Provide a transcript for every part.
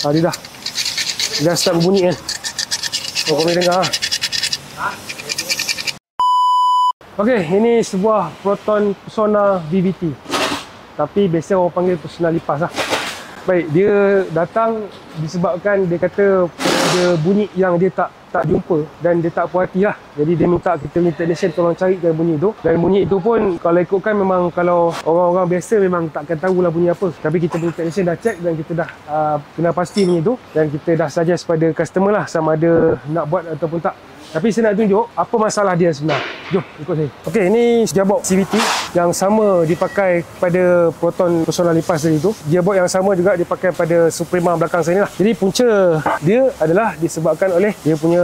Dia dah start berbunyi kan. Kau boleh dengar. Okey, ini sebuah Proton Persona VVT. Tapi biasa orang panggil Persona lipas lah. Baik, dia datang disebabkan dia kata ada bunyi yang dia tak jumpa dan dia tak puas hati lah. Jadi dia minta kita punya technician tolong carikan bunyi tu. Dan bunyi itu pun kalau ikutkan memang kalau orang-orang biasa memang takkan tahulah bunyi apa. Tapi kita punya technician dah check dan kita dah kenal pasti bunyi tu. Dan kita dah suggest pada customer lah sama ada nak buat ataupun tak. Tapi saya nak tunjuk apa masalah dia sebenarnya. Jom ikut saya. Okey, ini gearbox CVT yang sama dipakai pada Proton Persona lipas tadi tu. Gearbox yang sama juga dipakai pada Suprema belakang saya ni lah. Jadi punca dia adalah disebabkan oleh dia punya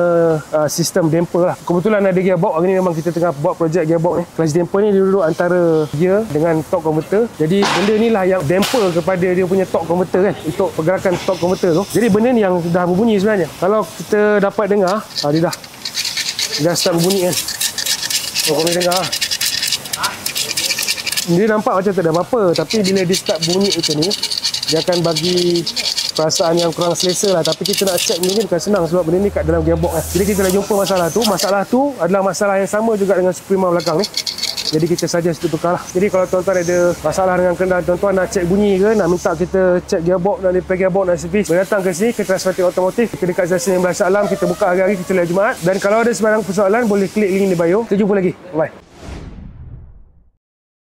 sistem damper lah. Kebetulan ada gearbox hari ni, memang kita tengah buat projek gearbox ni. Clutch damper ni dia duduk antara gear dengan torque converter. Jadi benda ni lah yang damper kepada dia punya torque converter kan, untuk pergerakan torque converter tu. Jadi benda ni yang dah berbunyi sebenarnya. Kalau kita dapat dengar, dia dah start berbunyi kan. Kau boleh dengar. Dia nampak macam tak ada apa-apa, tapi bila dia start bunyi macam ni, dia akan bagi perasaan yang kurang selesa lah. Tapi kita nak check ni bukan senang sebab benda ni kat dalam gearbox kan. Jadi kita dah jumpa masalah tu. Masalah tu adalah masalah yang sama juga dengan Suprema belakang ni. Jadi kita suggest untuk tukar lah. Jadi kalau tuan-tuan ada masalah dengan kendaraan tuan-tuan, nak cek bunyi ke, nak minta kita cek gearbox, nak repair gearbox, nak servis, boleh datang ke sini ke Transpacific Automotive. Kita dekat Stesen 19 Alam. Kita buka hari-hari, kita lihat Jumaat. Dan kalau ada sebarang persoalan, boleh klik link di bio. Kita jumpa lagi. Bye.